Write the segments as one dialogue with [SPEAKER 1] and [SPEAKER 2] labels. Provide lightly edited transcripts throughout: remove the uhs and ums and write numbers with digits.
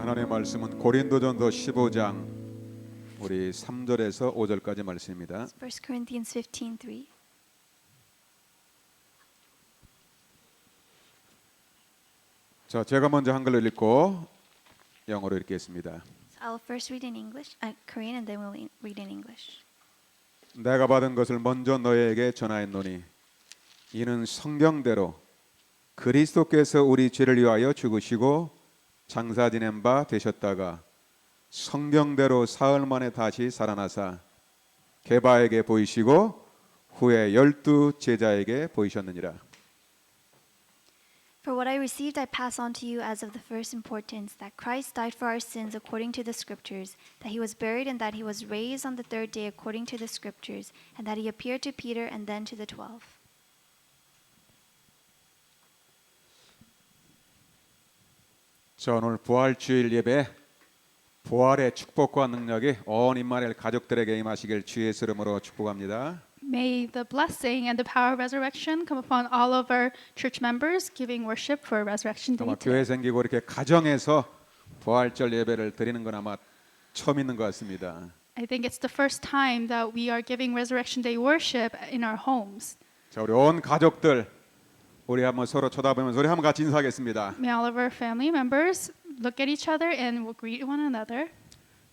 [SPEAKER 1] 하나님의 말씀은 고린도전서 15장 우리 3절에서 5절까지 말씀입니다.
[SPEAKER 2] 1 Corinthians 15:3.
[SPEAKER 1] 자, 제가 먼저 한글로 읽고 영어로 읽겠습니다.
[SPEAKER 2] I'll first read in English, Korean, and then we'll read in English.
[SPEAKER 1] 내가 받은 것을 먼저 너희에게 전하였노니 이는 성경대로 그리스도께서 우리 죄를 위하여 죽으시고 장사 지낸 바 되셨다가 성경대로 사흘 만에 다시 살아나사 게바에게 보이시고 후에 12 제자에게 보이셨느니라.
[SPEAKER 2] For what I received I pass on to you as of the first importance, that Christ died for our sins according to the Scriptures, that he was buried and that he was raised on the third day according to the Scriptures, and that he appeared to Peter and then to the 12.
[SPEAKER 1] 자, 오늘 부활주일 예배 부활의 축복과 능력이 온 임마누엘 가족들에게 임하시길 주의 이름으로 축복합니다.
[SPEAKER 3] May the blessing and the power of resurrection come upon all of our church members giving worship for Resurrection Day
[SPEAKER 1] 아마
[SPEAKER 3] today.
[SPEAKER 1] 교회 생기고 이렇게 가정에서 부활절 예배를 드리는 건 아마 처음 있는 것 같습니다.
[SPEAKER 3] I think it's the first time that we are giving Resurrection Day worship in our homes.
[SPEAKER 1] 자, 우리 온 가족들 우리 한번 서로 쳐다보면서 우리 한번 같이 인사하겠습니다.
[SPEAKER 3] May all of our family members look at each other and we'll greet one another.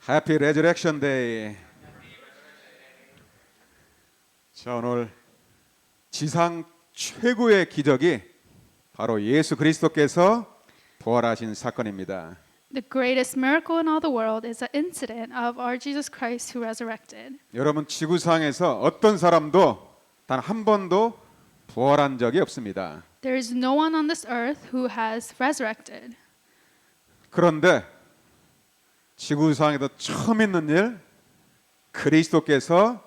[SPEAKER 1] Happy Resurrection Day. 자, 오늘 지상 최고의 기적이 바로 예수 그리스도께서 부활하신 사건입니다.
[SPEAKER 3] The greatest miracle in all the world is an incident of our Jesus Christ who resurrected.
[SPEAKER 1] 여러분 지구상에서 어떤 사람도 단 한 번도 부활한 적이 없습니다.
[SPEAKER 3] There is no one on this earth who has resurrected.
[SPEAKER 1] 그런데 지구상에서 처음 있는 일 그리스도께서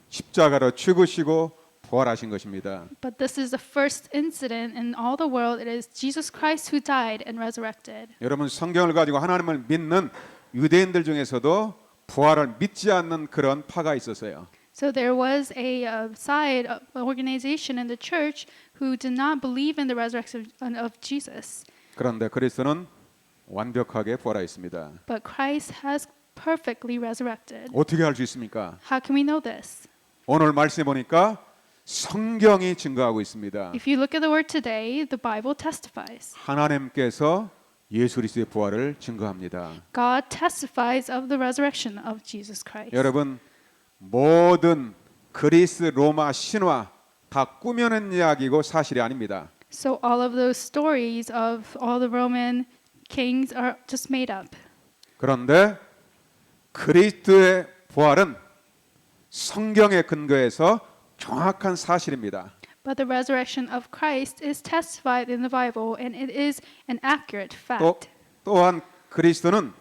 [SPEAKER 1] 십자가로 죽으시고 부활하신 것입니다.
[SPEAKER 3] But this is the first incident in all the world. It is Jesus Christ who died and resurrected.
[SPEAKER 1] 여러분 성경을 가지고 하나님을 믿는 유대인들 중에서도 부활을 믿지 않는 그런 파가 있었어요.
[SPEAKER 3] So there was a side organization in the church who did not believe in the resurrection of Jesus.
[SPEAKER 1] 그런데 그리스도는 완벽하게 부활하였습니다.
[SPEAKER 3] But Christ has perfectly resurrected.
[SPEAKER 1] 어떻게 알 수 있습니까?
[SPEAKER 3] How can we know this?
[SPEAKER 1] 오늘 말씀해 보니까 성경이 증거하고 있습니다.
[SPEAKER 3] If you look at the word today, the Bible testifies.
[SPEAKER 1] 하나님께서 예수 그리스도의 부활을 증거합니다.
[SPEAKER 3] God testifies of the resurrection of Jesus Christ.
[SPEAKER 1] 여러분 모든 그리스 로마 신화 다 꾸며낸 이야기고 사실이 아닙니다.
[SPEAKER 3] So all of those stories of all the Roman kings are just made up.
[SPEAKER 1] 그런데 그리스도의 부활은 성경에 근거해서 정확한 사실입니다.
[SPEAKER 3] But the resurrection of Christ is testified in the Bible and it is an accurate fact.
[SPEAKER 1] 또한 그리스도는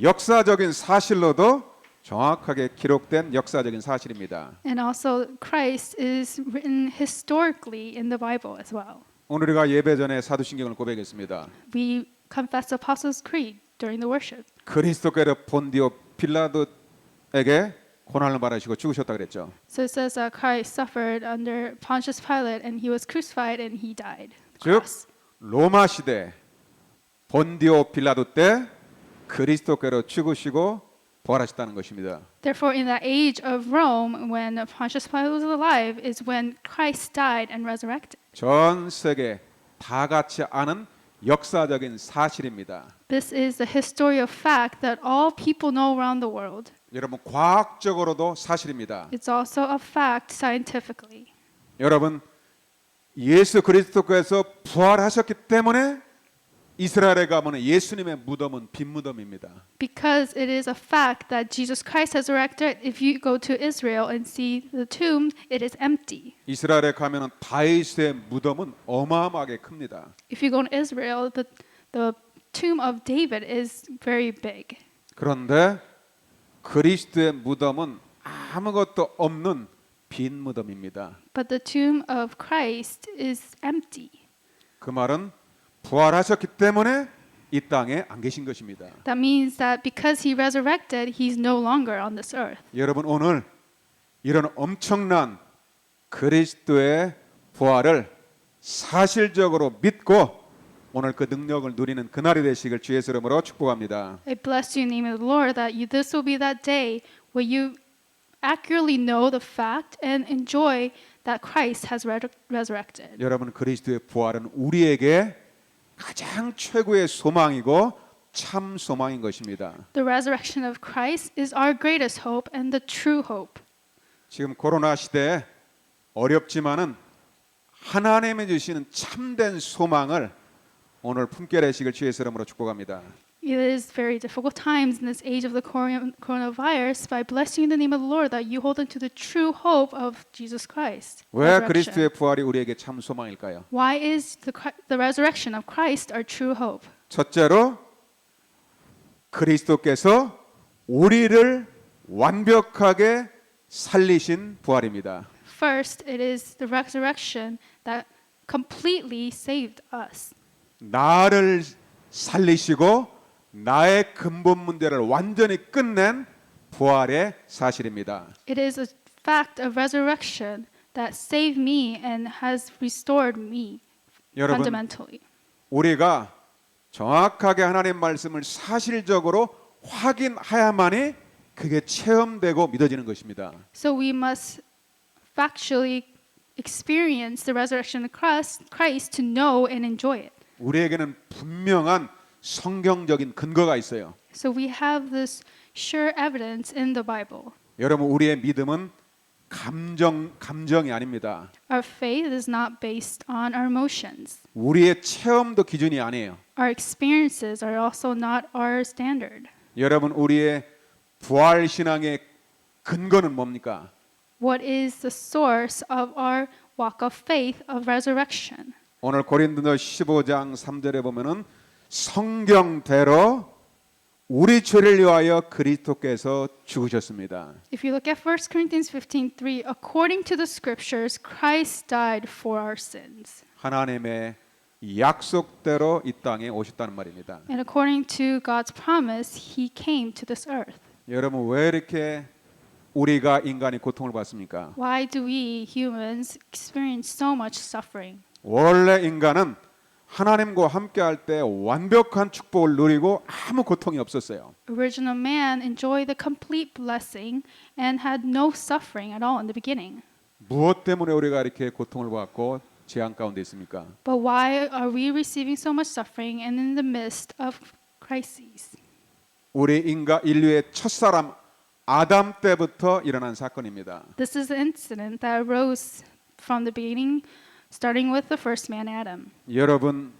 [SPEAKER 1] 역사적인 사실로도 정확하게 기록된 역사적인 사실입니다.
[SPEAKER 3] And also Christ is written historically in the Bible as well.
[SPEAKER 1] 오늘 우리가 예배 전에 사도신경을 고백했습니다.
[SPEAKER 3] We confess Apostles' Creed during the worship.
[SPEAKER 1] 그리스도께서 본디오 빌라도에게 고난을 받으시고 죽으셨다 그랬죠.
[SPEAKER 3] So it says that Christ suffered under Pontius Pilate and he was crucified and he died.
[SPEAKER 1] 즉 로마 시대 본디오 빌라도 때 그리스도께로 죽으시고 부활하셨다는 것입니다.
[SPEAKER 3] Therefore, in the age of Rome, when Pontius Pilate was alive, is when Christ died and resurrected.
[SPEAKER 1] 전 세계 다 같이 아는 역사적인 사실입니다.
[SPEAKER 3] This is the historical fact that all people know around the world.
[SPEAKER 1] 여러분 과학적으로도 사실입니다.
[SPEAKER 3] It's also a fact scientifically.
[SPEAKER 1] 여러분 예수 그리스도께서 부활하셨기 때문에 이스라엘에 가면 예수님의 무덤은 빈 무덤입니다.
[SPEAKER 3] Because it is a fact that Jesus Christ has resurrected, if you go to Israel and see the tomb, it is empty.
[SPEAKER 1] 이스라엘에 가면은 다윗의 무덤은 어마어마하게 큽니다.
[SPEAKER 3] If you go to Israel, the tomb of David is very big.
[SPEAKER 1] 그런데 그리스도의 무덤은 아무것도 없는 빈 무덤입니다.
[SPEAKER 3] But the tomb of Christ is empty.
[SPEAKER 1] 그 말은 부활하셨기 때문에 이 땅에 안 계신 것입니다.
[SPEAKER 3] That means that because he resurrected, he's no longer on this earth.
[SPEAKER 1] 여러분 오늘 이런 엄청난 그리스도의 부활을 사실적으로 믿고 오늘 그 능력을 누리는 그날이 되시길 주의 이름으로 축복합니다.
[SPEAKER 3] I bless you in the name of the Lord that this will be that day where you accurately know the fact and enjoy that Christ has resurrected.
[SPEAKER 1] 여러분 그리스도의 부활은 우리에게 가장 최고의 소망이고 참 소망인 것입니다.
[SPEAKER 3] The resurrection of Christ is our greatest hope and the true hope.
[SPEAKER 1] 지금 코로나 시대에 어렵지만은 하나님이 주시는 참된 소망을 오늘 품게 되시길 주의 이름으로 축복합니다.
[SPEAKER 3] It is very difficult times in this age of the coronavirus. By blessing in the name of the Lord, that you hold into the true hope of Jesus Christ.
[SPEAKER 1] 왜
[SPEAKER 3] resurrection.
[SPEAKER 1] 그리스도의 부활이 우리에게 참 소망일까요?
[SPEAKER 3] Why is the resurrection of Christ our true hope?
[SPEAKER 1] 첫째로 그리스도께서 우리를 완벽하게 살리신 부활입니다.
[SPEAKER 3] First, it is the resurrection that completely saved us.
[SPEAKER 1] 나를 살리시고 나의 근본 문제를 완전히 끝낸 부활의 사실입니다.
[SPEAKER 3] It is a fact of resurrection that saved me and has restored me
[SPEAKER 1] 여러분,
[SPEAKER 3] fundamentally.
[SPEAKER 1] 우리가 정확하게 하나님 말씀을 사실적으로 확인해야만이 그게 체험되고 믿어지는 것입니다.
[SPEAKER 3] So we must factually experience the resurrection of Christ to know and enjoy it.
[SPEAKER 1] 우리에게는 분명한 성경적인 근거가 있어요.
[SPEAKER 3] So we have this sure evidence in the Bible.
[SPEAKER 1] 여러분 우리의 믿음은 감정이 아닙니다.
[SPEAKER 3] Our faith is not based on our emotions.
[SPEAKER 1] 우리의 체험도 기준이 아니에요.
[SPEAKER 3] Our experiences are also not our standard.
[SPEAKER 1] 여러분 우리의 부활 신앙의 근거는 뭡니까?
[SPEAKER 3] What is the source of our walk of faith of resurrection?
[SPEAKER 1] 오늘 고린도서 15장 3절에 보면은 성경대로 우리 죄를 위하여 그리스도께서 죽으셨습니다.
[SPEAKER 3] If you look at 1 Corinthians 15:3, according to the scriptures, Christ died for our sins.
[SPEAKER 1] 하나님의 약속대로 이 땅에 오셨다는 말입니다.
[SPEAKER 3] And according to God's promise, He came to this earth.
[SPEAKER 1] 여러분 왜 이렇게 우리가 인간이 고통을 받습니까?
[SPEAKER 3] Why do we humans experience so much suffering?
[SPEAKER 1] 원래 인간은 하나님과 함께할 때 완벽한 축복을 누리고 아무 고통이 없었어요.
[SPEAKER 3] Original man enjoyed the complete blessing and had no suffering at all in the beginning.
[SPEAKER 1] 무엇 때문에 우리가 이렇게 고통을 받고 재앙 가운데 있습니까?
[SPEAKER 3] But why are we receiving so much suffering and in the midst of crises?
[SPEAKER 1] 우리 인류의 첫사람 아담 때부터 일어난 사건입니다.
[SPEAKER 3] This is an incident that arose from the beginning, starting with the first man, Adam.
[SPEAKER 1] 여러분,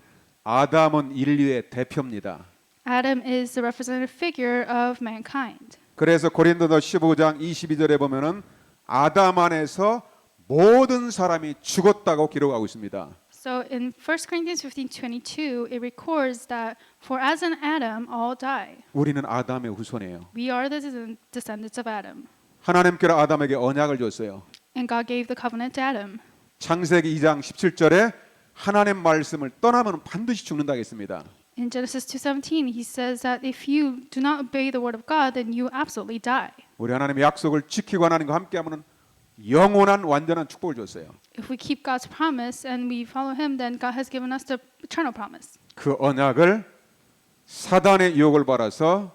[SPEAKER 1] 아담은 인류의 대표입니다.
[SPEAKER 3] Adam is the representative figure of mankind.
[SPEAKER 1] 그래서 고린도서 15장 22절에 보면은 아담 안에서 모든 사람이 죽었다고 기록하고 있습니다.
[SPEAKER 3] So in 1 Corinthians 15:22, it records that for as in Adam all die.
[SPEAKER 1] 우리는 아담의 후손이에요.
[SPEAKER 3] We are the descendants of Adam.
[SPEAKER 1] 하나님께서 아담에게 언약을 줬어요.
[SPEAKER 3] And God gave the covenant to Adam.
[SPEAKER 1] 창세기 2장 17절에 하나님 말씀을 떠나면 반드시 죽는다고 했습니다.
[SPEAKER 3] In Genesis 2:17, he says that if you do not obey the word of God, then you absolutely die.
[SPEAKER 1] 우리 하나님의 약속을 지키고 하나님과 함께하면 영원한 완전한 축복을 줬어요.
[SPEAKER 3] If we keep God's promise and we follow him, then God has given us the eternal promise.
[SPEAKER 1] 그 언약을 사단의 유혹을 받아서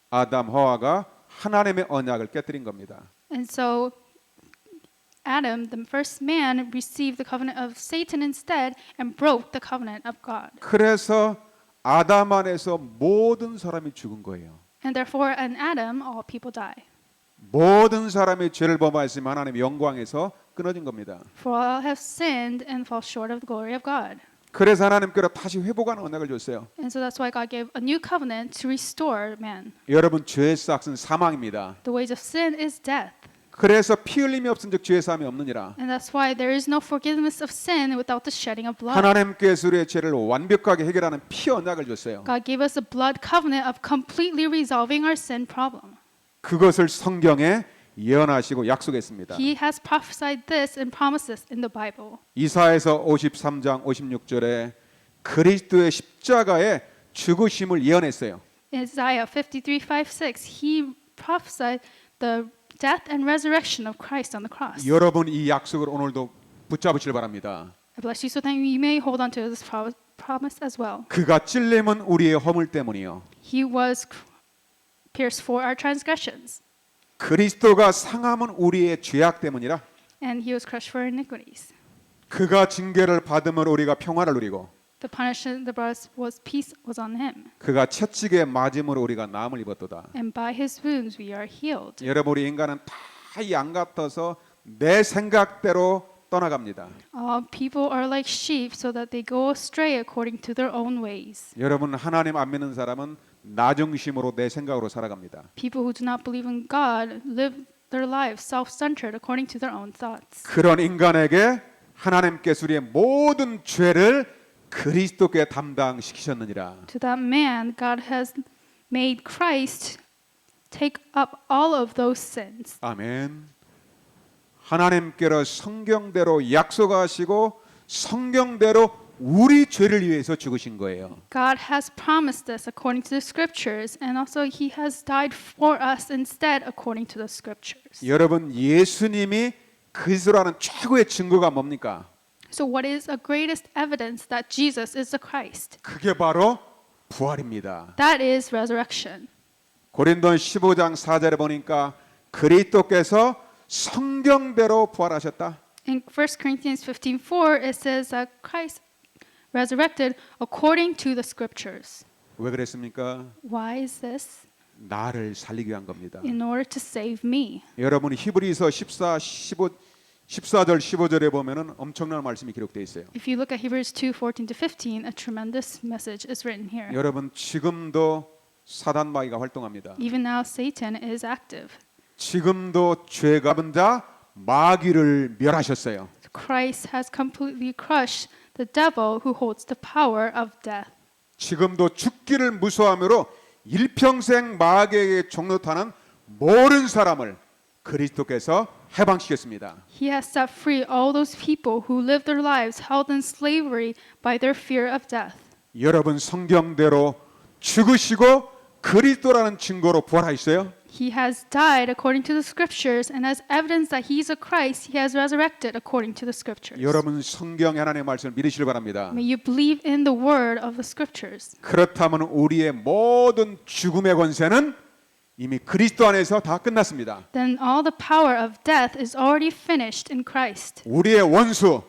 [SPEAKER 1] 아담 하와가 하나님의 언약을 깨뜨린 겁니다.
[SPEAKER 3] And so Adam, the first man, received the covenant of Satan instead and broke the covenant of God.
[SPEAKER 1] 그래서 아담 안에서 모든 사람이 죽은 거예요.
[SPEAKER 3] And therefore in Adam all people die.
[SPEAKER 1] 모든 사람이 죄를 범하였으면 하나님의 영광에서 끊어진 겁니다.
[SPEAKER 3] For all have sinned and fall short of the glory of God.
[SPEAKER 1] 그래서 하나님께서 다시 회복하는 언약을 줬어요.
[SPEAKER 3] And so that's why God gave a new covenant to restore man.
[SPEAKER 1] 여러분 죄의 싹은 사망입니다.
[SPEAKER 3] The wage of sin is death.
[SPEAKER 1] 그래서 피 흘림이 없은즉 죄의 사함이 없느니라.
[SPEAKER 3] And that's why there is no forgiveness of sin without the shedding of blood.
[SPEAKER 1] 하나님께서 우리의 죄를 완벽하게 해결하는 피 언약을 줬어요.
[SPEAKER 3] God gave us a blood covenant of completely resolving our sin problem.
[SPEAKER 1] 그것을 성경에 예언하시고 약속했습니다.
[SPEAKER 3] He has prophesied this and promised this in the Bible.
[SPEAKER 1] 이사야서 53장 56절에 그리스도의 십자가의 죽으심을 예언했어요.
[SPEAKER 3] In Isaiah 53:5-6, he prophesied the death and resurrection of Christ on the cross.
[SPEAKER 1] 여러분 이 약속을 오늘도 붙잡으시길 바랍니다.
[SPEAKER 3] I bless you so that you may hold on to this promise as well.
[SPEAKER 1] 그가 찔림은 우리의 허물 때문이요.
[SPEAKER 3] He was pierced for our transgressions,
[SPEAKER 1] 그리스도가 상함은 우리의 죄악 때문이라.
[SPEAKER 3] and he was crushed for our iniquities.
[SPEAKER 1] 그가 징계를 받음으로 우리가 평화를 누리고
[SPEAKER 3] The punishment that brought us was peace was on him,
[SPEAKER 1] 그가 채찍에 맞음으로 우리가 나음을 입었도다.
[SPEAKER 3] and by his wounds we are healed.
[SPEAKER 1] 여러분 우리 인간은 다 양 같아서 내 생각대로 떠나갑니다.
[SPEAKER 3] People are like sheep, so that they go astray according to their own ways.
[SPEAKER 1] 여러분 하나님 안 믿는 사람은 나 중심으로 내 생각으로 살아갑니다.
[SPEAKER 3] People who do not believe in God live their lives self-centered according to their own thoughts.
[SPEAKER 1] 그런 인간에게 하나님께서 우리의 모든 죄를 그리스도께 담당시키셨느니라.
[SPEAKER 3] To that man, God has made Christ take up all of those sins.
[SPEAKER 1] 아멘. 하나님께로 성경대로 약속하시고 성경대로 우리 죄를 위해서 죽으신 거예요.
[SPEAKER 3] God has promised us according to the scriptures, and also He has died for us instead according to the scriptures.
[SPEAKER 1] 여러분 예수님이 그리스도라는 최고의 증거가 뭡니까?
[SPEAKER 3] So, what is the greatest evidence that Jesus is the Christ?
[SPEAKER 1] 그게 바로 부활입니다.
[SPEAKER 3] That is resurrection.
[SPEAKER 1] 고린도 15장 4절에 보니까 그리스도께서 성경대로 부활하셨다.
[SPEAKER 3] In 1 Corinthians 15:4, it says that Christ resurrected according to the scriptures.
[SPEAKER 1] 왜 그랬습니까?
[SPEAKER 3] Why is this?
[SPEAKER 1] 나를 살리기 위한 겁니다.
[SPEAKER 3] In order to save me.
[SPEAKER 1] 여러분 히브리서 14절 15절에 보면은 엄청난 말씀이 기록되어 있어요.
[SPEAKER 3] If you look at Hebrews 2:14-15, a tremendous message is written here.
[SPEAKER 1] 여러분 지금도 사단 마귀가 활동합니다.
[SPEAKER 3] Even now, Satan is active.
[SPEAKER 1] 지금도 죄가 받은 자 마귀를 멸하셨어요.
[SPEAKER 3] Christ has completely crushed the devil who holds the power of death.
[SPEAKER 1] 지금도 죽기를 무서워함으로 일평생 마귀에게 종노타는 모든 사람을 그리스도께서 해방시켰습니다.
[SPEAKER 3] He has set free all those people who live their lives held in slavery by their fear of death.
[SPEAKER 1] 여러분 성경대로 죽으시고 그리스도라는 증거로 부활하셨어요.
[SPEAKER 3] He has died according to the scriptures, and as evidence that he is a Christ, he has resurrected according to the scriptures.
[SPEAKER 1] 여러분 성경 하나님의 말씀을 믿으시길 바랍니다.
[SPEAKER 3] May you believe in the word of the scriptures.
[SPEAKER 1] 그렇다면 우리의 모든 죽음의 권세는 이미 그리스도 안에서 다 끝났습니다.
[SPEAKER 3] Then all the power of death is already finished in Christ.
[SPEAKER 1] 우리의 원수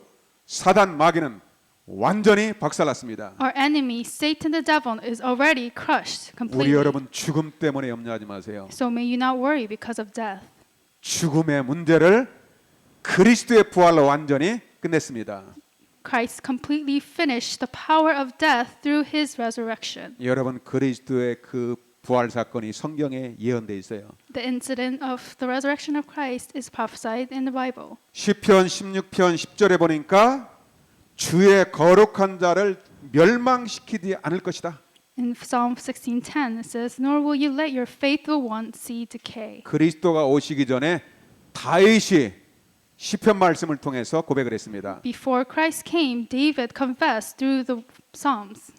[SPEAKER 1] 사단 마귀는 완전히 박살났습니다.
[SPEAKER 3] Our enemy, Satan the devil, is already crushed
[SPEAKER 1] 우리
[SPEAKER 3] completely.
[SPEAKER 1] 여러분 죽음 때문에 염려하지 마세요.
[SPEAKER 3] So may you not worry because of death.
[SPEAKER 1] 죽음의 문제를 그리스도의 부활로 완전히 끝냈습니다.
[SPEAKER 3] Christ completely finished the power of death through his resurrection.
[SPEAKER 1] 여러분 그리스도의 그 부활 사건이 성경에 예언돼 있어요.
[SPEAKER 3] The incident of the resurrection of Christ is prophesied in the Bible.
[SPEAKER 1] 시편 16편 10절에 보니까 주의 거룩한 자를 멸망시키지 않을 것이다.
[SPEAKER 3] In Psalm 16:10 it says, "Nor will you let your faithful one see decay."
[SPEAKER 1] 그리스도가 오시기 전에 다윗이 시편 말씀을 통해서 고백을 했습니다.
[SPEAKER 3] Before Christ came, David confessed through the Psalms.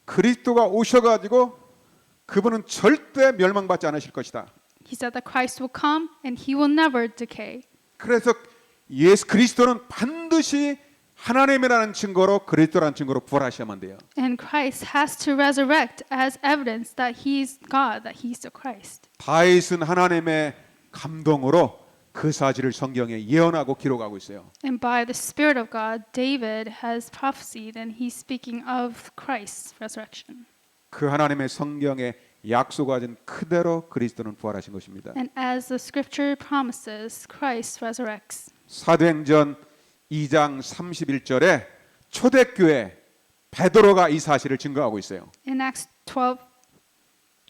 [SPEAKER 1] 그리스도가 오셔가지고 그분은 절대 멸망받지 않으실 것이다.
[SPEAKER 3] He said that Christ will come and he will never decay.
[SPEAKER 1] 그래서 예수 그리스도는 반드시 하나님이라는 증거로 그리스도라는 증거로 부활하셔야만 돼요.
[SPEAKER 3] And Christ has to resurrect as evidence that he is God, that he is the Christ.
[SPEAKER 1] 다윗은 하나님의 감동으로 그 사실을 성경에 예언하고 기록하고 있어요.
[SPEAKER 3] And by the Spirit of God, David has prophesied and he's speaking of Christ's resurrection.
[SPEAKER 1] 그 하나님의 성경에 약속하신 그대로 그리스도는 부활하신 것입니다.
[SPEAKER 3] And as the scripture promises, Christ resurrects.
[SPEAKER 1] 사도행전 2장 31절에 초대교회 베드로가 이 사실을 증거하고 있어요.
[SPEAKER 3] In Acts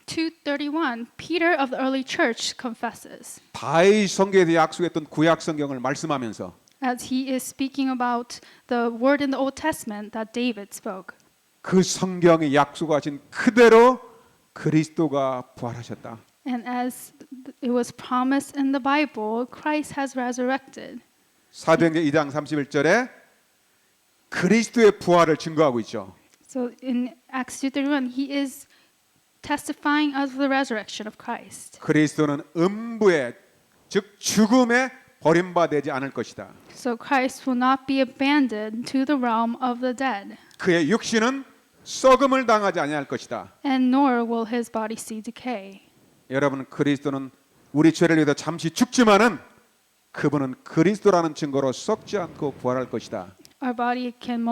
[SPEAKER 3] 12:2-31, Peter of the early church confesses.
[SPEAKER 1] 다윗 성경에서 약속했던 구약 성경을 말씀하면서
[SPEAKER 3] As he is speaking about the word in the Old Testament that David spoke.
[SPEAKER 1] 그 성경이 약속하신 그대로 그리스도가 부활하셨다.
[SPEAKER 3] And as it was promised in the Bible, Christ has resurrected.
[SPEAKER 1] 사도행전 2장 31절에 그리스도의 부활을 증거하고 있죠.
[SPEAKER 3] So in Acts 2:31, he is testifying of the resurrection of Christ.
[SPEAKER 1] 그리스도는 음부에 즉 죽음에 버림받지 않을 것이다.
[SPEAKER 3] So Christ will not be abandoned to the realm of the dead.
[SPEAKER 1] 그의 육신은 썩음을 당하지 아니할 것이다.
[SPEAKER 3] and nor will his body see decay.
[SPEAKER 1] 여러분, 그리스도는 우리 죄를 위해서 잠시 죽지만은 그분은 그리스도라는 증거로 썩지 않고 부활할 것이다.
[SPEAKER 3] Our body can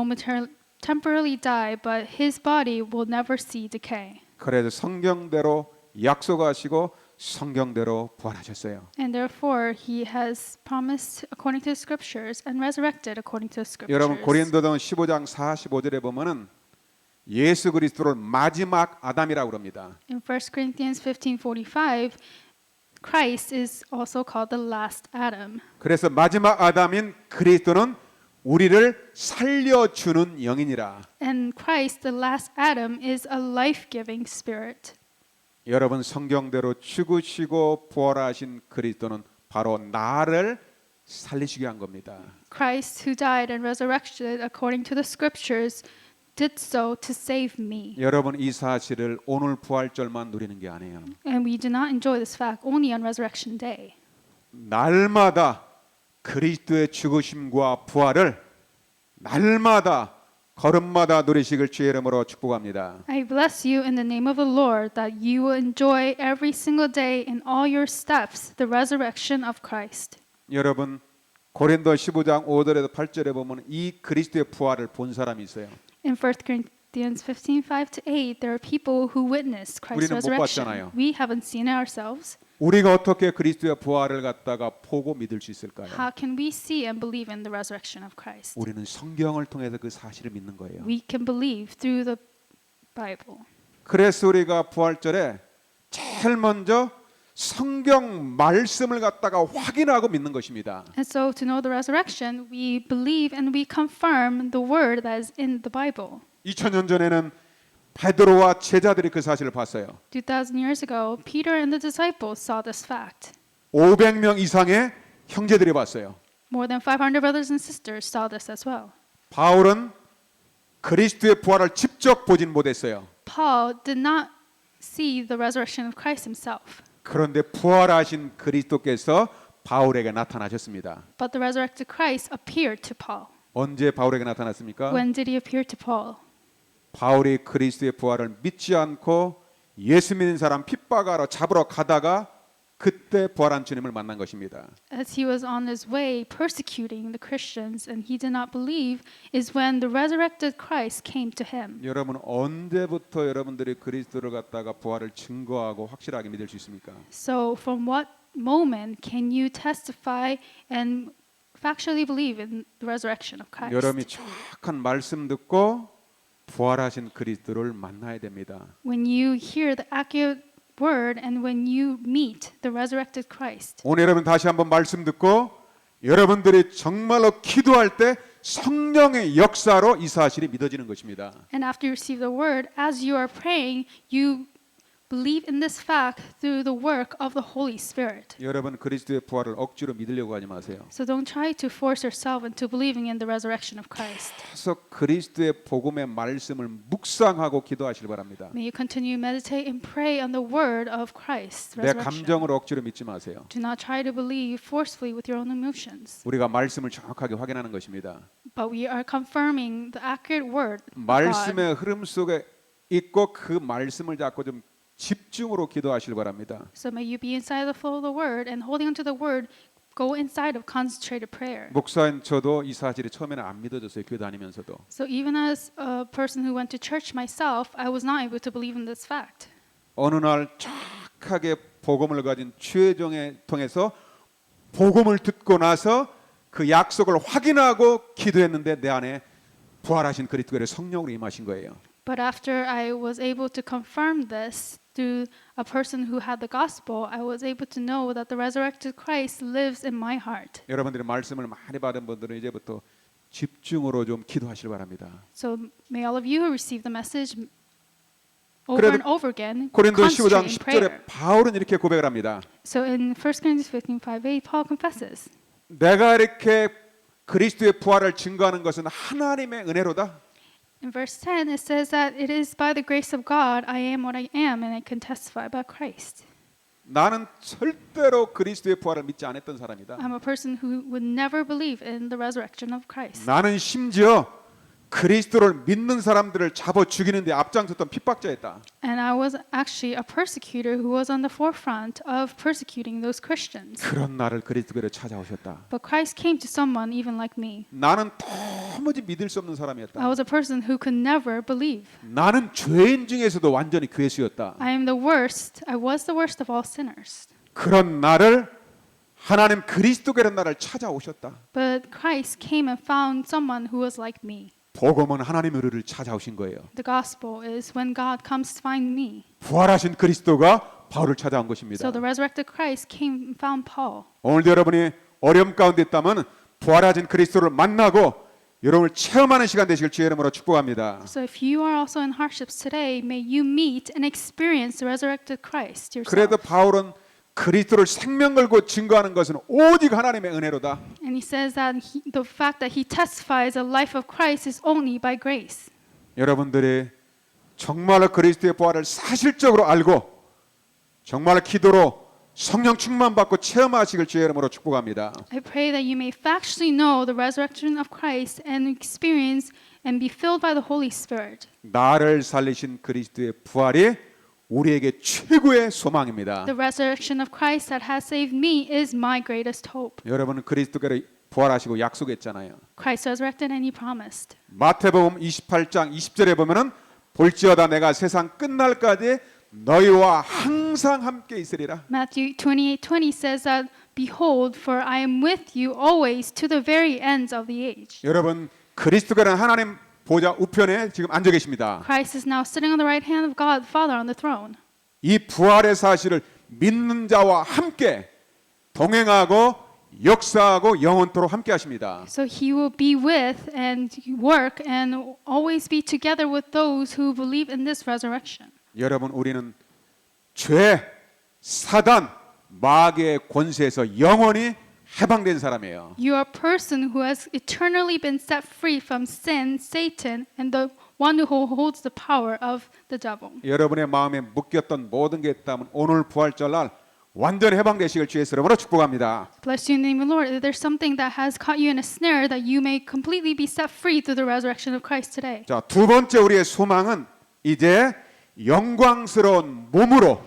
[SPEAKER 3] temporarily die, but his body will never see decay.
[SPEAKER 1] 그래서 성경대로 약속하시고 성경대로 부활하셨어요.
[SPEAKER 3] And therefore he has promised according to the scriptures and resurrected according to the scriptures.
[SPEAKER 1] 여러분, 고린도전 15장 45절에 보면은 예수 그리스도를 마지막 아담이라고 그럽니다.
[SPEAKER 3] In 1 Corinthians 15:45, Christ is also called the last Adam.
[SPEAKER 1] 그래서 마지막 아담인 그리스도는 우리를 살려주는 영이니라.
[SPEAKER 3] And Christ, the last Adam, is a life-giving spirit.
[SPEAKER 1] 여러분, 성경대로 죽으시고 부활하신 그리스도는 바로 나를 살리시게 한 겁니다.
[SPEAKER 3] Christ, who died and resurrected according to the scriptures, did so to save me.
[SPEAKER 1] 여러분, 이 사실을 오늘 부활절만 누리는 게 아니에요.
[SPEAKER 3] And we do not enjoy this fact only on Resurrection Day.
[SPEAKER 1] 날마다 그리스도의 죽으심과 부활을 날마다 걸음마다 누리시길 주의 이름으로 축복합니다.
[SPEAKER 3] I bless you in the name of the Lord that you will enjoy every single day in all your steps the resurrection of Christ.
[SPEAKER 1] 여러분, 고린도 15장 5절에서 8절에 보면 이 그리스도의 부활을 본 사람이 있어요.
[SPEAKER 3] In 1 Corinthians 15:5-8, there are people who witnessed Christ's
[SPEAKER 1] 우리는 못
[SPEAKER 3] resurrection.
[SPEAKER 1] 봤잖아요.
[SPEAKER 3] We haven't seen it ourselves.
[SPEAKER 1] 우리가 어떻게 그리스도의 부활을 갖다가 보고 믿을 수 있을까요?
[SPEAKER 3] How can we see and believe in the resurrection of Christ?
[SPEAKER 1] 우리는 성경을 통해서 그 사실을 믿는 거예요.
[SPEAKER 3] We can believe through the Bible.
[SPEAKER 1] 그래서 우리가 부활절에 제일 먼저 성경 말씀을 갖다가 확인하고 믿는 것입니다.
[SPEAKER 3] And so to know the resurrection, we believe and we confirm the word that is in the Bible.
[SPEAKER 1] 2000년 전에는 베드로와 제자들이 그 사실을 봤어요.
[SPEAKER 3] 2000 years ago, Peter and the disciples saw this fact.
[SPEAKER 1] 500명 이상의 형제들이 봤어요.
[SPEAKER 3] More than 500 brothers and sisters saw this as well.
[SPEAKER 1] 바울은 그리스도의 부활을 직접 보진 못했어요.
[SPEAKER 3] Paul did not see the resurrection of Christ himself.
[SPEAKER 1] 그런데 부활하신 그리스도께서 바울에게 나타나셨습니다.
[SPEAKER 3] But the resurrected Christ appeared to Paul.
[SPEAKER 1] 언제 바울에게 나타났습니까?
[SPEAKER 3] When did he appear to Paul?
[SPEAKER 1] 바울이 그리스도의 부활을 믿지 않고 예수 믿는 사람 핍박하러 잡으러 가다가 그때 부활한 주님을 만난 것입니다.
[SPEAKER 3] As he was on his way persecuting the Christians and he did not believe is when the resurrected Christ came to him.
[SPEAKER 1] 여러분, 언제부터 여러분들이 그리스도를 갖다가 부활을 증거하고 확실하게 믿을 수 있습니까?
[SPEAKER 3] So from what moment can you testify and factually believe in the resurrection of Christ?
[SPEAKER 1] 여러분이 정확한 말씀 듣고 부활하신 그리스도를 만나야 됩니다.
[SPEAKER 3] When you hear the accurate word and when you meet the resurrected Christ.
[SPEAKER 1] 오늘 여러분 다시 한번 말씀 듣고 여러분들이 정말로 기도할 때 성령의 역사로 이 사실이 믿어지는 것입니다.
[SPEAKER 3] And after you receive the word, as you are praying, you believe in this fact through the work of the Holy Spirit.
[SPEAKER 1] 여러분, 그리스도의 부활을 억지로 믿으려고 하지 마세요.
[SPEAKER 3] So don't try to force yourself into believing in the resurrection of Christ.
[SPEAKER 1] 계속 그리스도의 복음의 말씀을 묵상하고 기도하시길 바랍니다.
[SPEAKER 3] May you continue to meditate and pray on the word of Christ.
[SPEAKER 1] 내
[SPEAKER 3] Resurrection.
[SPEAKER 1] 감정으로 억지로 믿지 마세요.
[SPEAKER 3] Do not try to believe forcefully with your own emotions,
[SPEAKER 1] 우리가 말씀을 정확하게 확인하는 것입니다.
[SPEAKER 3] but we are confirming the accurate word of God.
[SPEAKER 1] 말씀의 흐름 속에 있고 그 말씀을 잡고 좀 집중으로 기도하시길 바랍니다.
[SPEAKER 3] So may you be inside the flow of the word and holding onto the word, go inside of concentrated prayer.
[SPEAKER 1] 목사인 저도 이 사실이 처음에는 안 믿어졌어요. 교회 다니면서도.
[SPEAKER 3] So even as a person who went to church myself, I was not able to believe in this fact.
[SPEAKER 1] 어느 날 정확하게 복음을 가진 주의종에 통해서 복음을 듣고 나서 그 약속을 확인하고 기도했는데 내 안에 부활하신 그리스도의 성령으로 임하신 거예요.
[SPEAKER 3] But after I was able to confirm this through a person who had the gospel, I was able to know that the resurrected Christ lives in my heart.
[SPEAKER 1] 여러분들이 말씀을 많이 받은 분들은 이제부터 집중으로 좀 기도하시길 바랍니다.
[SPEAKER 3] So may all of you who receive the message over
[SPEAKER 1] 그래도
[SPEAKER 3] and over again
[SPEAKER 1] 고린도 15장
[SPEAKER 3] concentrate in prayer.
[SPEAKER 1] 10절에 바울은 이렇게 고백을 합니다.
[SPEAKER 3] So in 1 Corinthians 15:5-8, Paul confesses,
[SPEAKER 1] 내가 이렇게 그리스도의 부활을 증거하는 것은 하나님의 은혜로다.
[SPEAKER 3] in verse 10 it says that it is by the grace of God I am what I am and I can testify about Christ.
[SPEAKER 1] 나는 절대로 그리스도의 부활을 믿지 않았던 사람이다.
[SPEAKER 3] I'm a person who would never believe in the resurrection of Christ.
[SPEAKER 1] 나는 심지어 그리스도를 믿는 사람들을 잡아 죽이는 데 앞장섰던 핍박자였다.
[SPEAKER 3] And I was actually a persecutor who was on the forefront of persecuting those Christians.
[SPEAKER 1] 그런 나를 그리스도께로 찾아오셨다.
[SPEAKER 3] But Christ came to someone even like me.
[SPEAKER 1] 나는 도무지 믿을 수 없는
[SPEAKER 3] I
[SPEAKER 1] 사람이었다.
[SPEAKER 3] was a person who could never believe.
[SPEAKER 1] 나는 죄인 중에서도 완전히 괴수였다.
[SPEAKER 3] I am the worst. I was the worst of all sinners.
[SPEAKER 1] 그런 나를 하나님 그리스도께로 나를 찾아오셨다.
[SPEAKER 3] But Christ came and found someone who was like me.
[SPEAKER 1] 복음은 하나님의 우리를 찾아오신 거예요.
[SPEAKER 3] The gospel is when God comes to find me.
[SPEAKER 1] 부활하신 그리스도가 바울을 찾아온 것입니다.
[SPEAKER 3] So the resurrected Christ came and found Paul.
[SPEAKER 1] 오늘도 여러분이 어려움 가운데 있다면 부활하신 그리스도를 만나고 여러분을 체험하는 시간 되시길 주의 이름으로 축복합니다.
[SPEAKER 3] So if you are also in hardships today, may you meet and experience the resurrected Christ
[SPEAKER 1] 그래도
[SPEAKER 3] yourself.
[SPEAKER 1] 바울은 그리스도를 생명 걸고 증거하는 것은 오직 하나님의 은혜로다.
[SPEAKER 3] And he says that the fact that he testifies the life of Christ is only by grace.
[SPEAKER 1] 여러분들이 정말로 그리스도의 부활을 사실적으로 알고 정말 기도로 성령 충만 받고 체험하시길 주의 이름으로 축복합니다.
[SPEAKER 3] I pray that you may factually know the resurrection of Christ and experience and be filled by the Holy Spirit.
[SPEAKER 1] 나를 살리신 그리스도의 부활이 우리에게 최고의 소망입니다.
[SPEAKER 3] The resurrection of Christ that has saved me is my greatest hope.
[SPEAKER 1] 여러분은 그리스도께로 부활하시고 약속했잖아요.
[SPEAKER 3] Christ resurrected and he promised.
[SPEAKER 1] 마태복음 28장 20절에 보면은 볼지어다 내가 세상 끝날까지 너희와 항상 함께 있으리라.
[SPEAKER 3] Matthew 28:20 says that behold for I am with you always to the very ends of the age.
[SPEAKER 1] 여러분 그리스도께는 하나님 보좌 우편에 지금 앉아 계십니다.
[SPEAKER 3] Christ is now sitting on the right hand of God Father on the throne.
[SPEAKER 1] 이 부활의 사실을 믿는 자와 함께 동행하고 역사하고 영원토록 함께 하십니다.
[SPEAKER 3] So he will be with and work and always be together with those who believe in this resurrection.
[SPEAKER 1] 여러분 우리는 죄, 사단, 마귀의 권세에서 영원히 해방된 사람이에요.
[SPEAKER 3] You are a person who has eternally been set free from sin, Satan, and the one who holds the power of the devil.
[SPEAKER 1] 여러분의 마음에 묶였던 모든 게 있다면 오늘 부활절날 완전히 해방되시길 주의 이름으로 축복합니다.
[SPEAKER 3] Bless you in the name of the Lord. If there's something that has caught you in a snare, that you may completely be set free through the resurrection of Christ today.
[SPEAKER 1] 자, 두 번째 우리의 소망은 이제 영광스러운 몸으로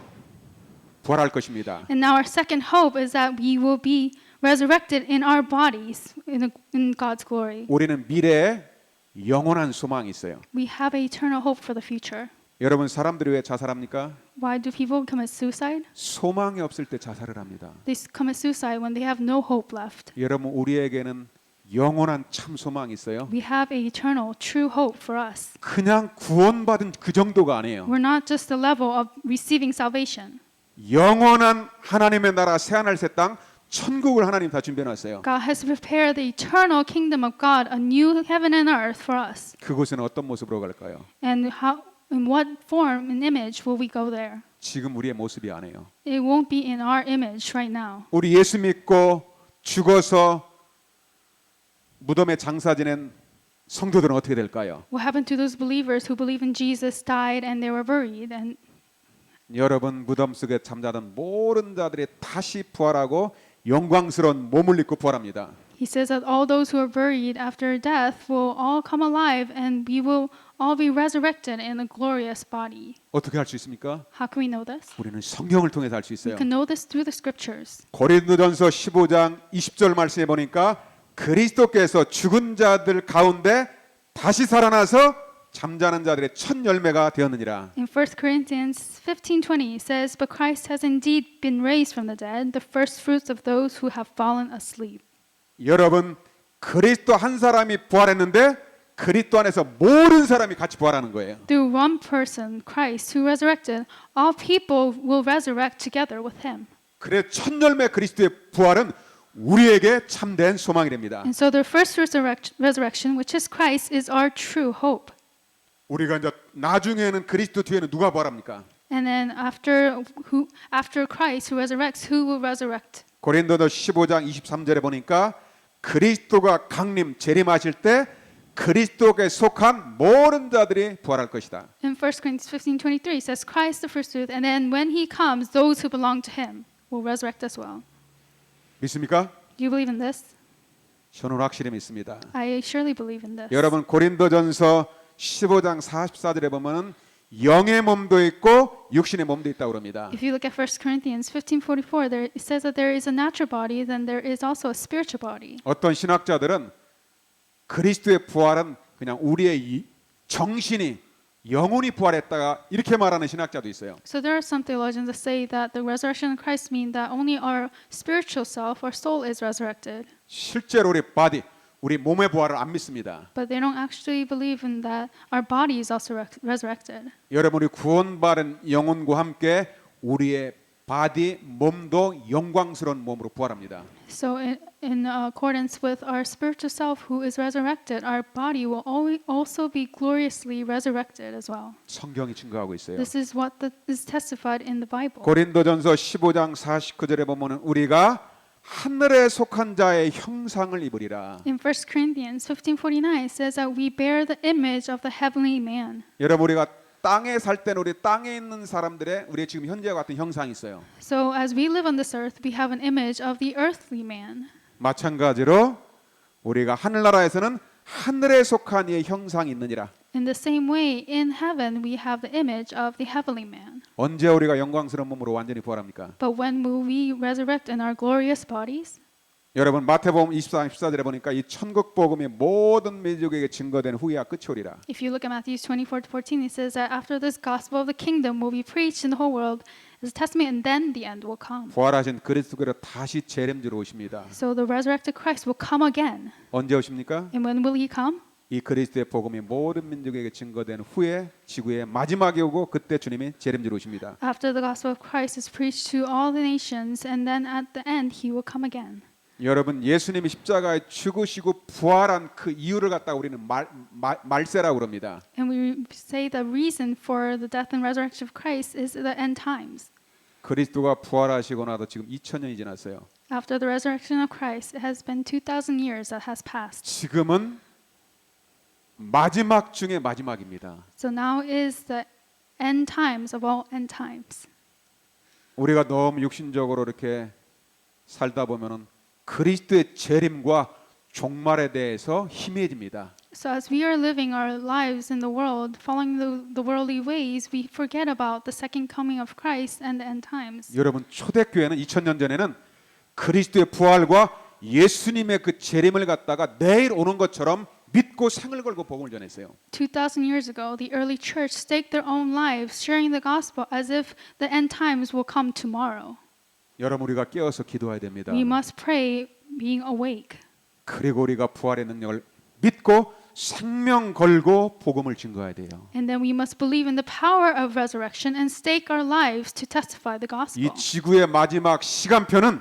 [SPEAKER 1] 부활할 것입니다.
[SPEAKER 3] And now our second hope is that we will be resurrected in our bodies in God's glory.
[SPEAKER 1] 우리는 미래에 영원한 소망이 있어요.
[SPEAKER 3] We have an eternal hope for the future.
[SPEAKER 1] 여러분 사람들이 왜 자살합니까?
[SPEAKER 3] Why do people commit suicide?
[SPEAKER 1] 소망이 없을 때 자살을 합니다.
[SPEAKER 3] They commit suicide when they have no hope left.
[SPEAKER 1] 여러분 우리에게는 영원한 참 소망이 있어요.
[SPEAKER 3] We have an eternal, true hope for us.
[SPEAKER 1] 그냥 구원받은 그 정도가 아니에요.
[SPEAKER 3] We're not just the level of receiving salvation.
[SPEAKER 1] 영원한 하나님의 나라 새하늘 새 땅 천국을 하나님 다 준비해 놨어요.
[SPEAKER 3] God has prepared the eternal kingdom of God, a new heaven and earth for us.
[SPEAKER 1] 그곳에는 어떤 모습으로 갈까요?
[SPEAKER 3] And how, in what form and image will we go there?
[SPEAKER 1] 지금 우리의 모습이 아니에요.
[SPEAKER 3] It won't be in our image right now.
[SPEAKER 1] 우리 예수 믿고 죽어서 무덤에 장사 지낸 성도들은 어떻게 될까요?
[SPEAKER 3] What happened to those believers who believe in Jesus, died, and they were buried? And
[SPEAKER 1] 여러분 무덤 속에 잠자던 모든 자들이 다시 부활하고 영광스러운 몸을 입고 부활합니다.
[SPEAKER 3] he says that all those who are buried after death will all come alive, and we will all be resurrected in a glorious body.
[SPEAKER 1] 어떻게 할 수 있습니까?
[SPEAKER 3] How can we know this?
[SPEAKER 1] 우리는 성경을 통해서 알 수
[SPEAKER 3] We
[SPEAKER 1] 있어요.
[SPEAKER 3] can know this through the scriptures.
[SPEAKER 1] 고린도전서 15장 20절 말씀해 보니까 그리스도께서 죽은 자들 가운데 다시 살아나서 잠자는 자들의 첫 열매가 되었느니라.
[SPEAKER 3] In 1 Corinthians 15:20 it says, "But Christ has indeed been raised from the dead, the first fruits of those who have fallen asleep."
[SPEAKER 1] 여러분 그리스도 한 사람이 부활했는데 그리스도 안에서 모든 사람이 같이 부활하는 거예요.
[SPEAKER 3] Through one person, Christ, who resurrected, all people will resurrect together with him.
[SPEAKER 1] 그래 첫 열매 그리스도의 부활은 우리에게 참된 소망이 됩니다.
[SPEAKER 3] And so the first resurrection, which is Christ, is our true hope.
[SPEAKER 1] 우리가 이제 나중에는 그리스도 뒤에는 누가 부활합니까?
[SPEAKER 3] And then after Christ who resurrects, who will resurrect?
[SPEAKER 1] 고린도서 15장 23절에 보니까 그리스도가 강림 재림하실 때 그리스도께 속한 모든 자들이 부활할 것이다.
[SPEAKER 3] In 1 Corinthians 15:23 it says, Christ the first fruit, and then when he comes, those who belong to him will resurrect as well.
[SPEAKER 1] 믿습니까?
[SPEAKER 3] Do you believe in this?
[SPEAKER 1] 저는 확실히 믿습니다.
[SPEAKER 3] I surely believe in this.
[SPEAKER 1] 여러분 고린도전서 15장 44절에 보면은 영의 몸도 있고 육신의 몸도 있다고 그럽니다.
[SPEAKER 3] If you look at 1 Corinthians 15:44, there it says that there is a natural body, then there is also a spiritual body.
[SPEAKER 1] 어떤 신학자들은 그리스도의 부활은 그냥 우리의 이 정신이 영혼이 부활했다가 이렇게 말하는 신학자도 있어요.
[SPEAKER 3] So there are some theologians that say that the resurrection of Christ means that only our spiritual self, our soul, is resurrected.
[SPEAKER 1] 실제로 우리 바디, 우리 몸의 부활을 안 믿습니다.
[SPEAKER 3] But they don't actually believe in that our body is also resurrected.
[SPEAKER 1] 여러분이 구원받은 영혼과 함께 우리의 바디, 몸도 영광스러운 몸으로 부활합니다.
[SPEAKER 3] So in accordance with our spiritual self who is resurrected, our body will also be gloriously resurrected as well.
[SPEAKER 1] 성경이 증거하고 있어요.
[SPEAKER 3] This is what is testified in the Bible.
[SPEAKER 1] 고린도전서 15장 49절에 보면은 우리가 하늘에 속한 자의 형상을 입으리라.
[SPEAKER 3] In 1 Corinthians 15:49 it says that we bear the image of the heavenly man.
[SPEAKER 1] 여러분 우리가 땅에 살 때는 우리 땅에 있는 사람들의 우리 지금 현재와 같은 형상이 있어요.
[SPEAKER 3] So as we live on this earth, we have an image of the earthly man.
[SPEAKER 1] 마찬가지로 우리가 하늘나라에서는 하늘에 속한 이의 형상이 있느니라.
[SPEAKER 3] In the same way, in heaven we have the image of the heavenly man.
[SPEAKER 1] 언제 우리가 영광스러운 몸으로 완전히 부활합니까?
[SPEAKER 3] But when will we resurrect in our glorious bodies?
[SPEAKER 1] 여러분 마태복음 24장 14절에 보니까 이 천국 복음이 모든 민족에게 증거된 후에야 끝이 오리라.
[SPEAKER 3] If you look at Matthew 24:14, it says that after this gospel of the kingdom will be preached in the whole world as a testament, and then the end will come.
[SPEAKER 1] 부활하신 그리스도께로 다시 재림지로 오십니다.
[SPEAKER 3] So the resurrected Christ will come again.
[SPEAKER 1] 언제 오십니까?
[SPEAKER 3] And when will he come?
[SPEAKER 1] 이 그리스도의 복음이 모든 민족에게 증거된 후에 지구의 마지막에 오고 그때 주님이 재림지로 오십니다.
[SPEAKER 3] After the gospel of Christ is preached to all the nations, and then at the end he will come again.
[SPEAKER 1] 여러분 예수님이 십자가에 죽으시고 부활한 그 이유를 갖다가 우리는 말세라고 그럽니다.
[SPEAKER 3] And we say the reason for the death and resurrection of Christ is the end times.
[SPEAKER 1] 그리스도가 부활하시고 나도 지금 2000년이 지났어요.
[SPEAKER 3] After the resurrection of Christ, it has been 2,000 years that has passed.
[SPEAKER 1] 지금은 마지막 중에 마지막입니다.
[SPEAKER 3] So now is the end times of all end times.
[SPEAKER 1] 우리가 너무 육신적으로 이렇게 살다 보면은 그리스도의 재림과 종말에 대해서 희미해집니다.
[SPEAKER 3] So as we are living our lives in the world, following the worldly ways, we forget about the second coming of Christ and the end times.
[SPEAKER 1] 여러분 초대교회는 2000년 전에는 그리스도의 부활과 예수님의 그 재림을 갖다가 내일 오는 것처럼 믿고 생을 걸고 복음을 전했어요.
[SPEAKER 3] 2,000 years ago, the early church staked their own lives, sharing the gospel as if the end times will come tomorrow.
[SPEAKER 1] 여러분 우리가 깨어서 기도해야 됩니다.
[SPEAKER 3] We must pray being awake.
[SPEAKER 1] 그리고 우리가 부활의 능력을 믿고 생명 걸고 복음을 증거해야 돼요.
[SPEAKER 3] And then we must believe in the power of resurrection and stake our lives to testify the
[SPEAKER 1] 이
[SPEAKER 3] gospel.
[SPEAKER 1] 지구의 마지막 시간표는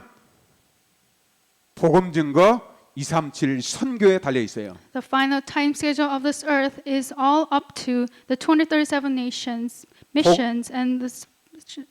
[SPEAKER 1] 복음 증거 237 선교에 달려 있어요.
[SPEAKER 3] The final time schedule of this earth is all up to the 237 nations missions and the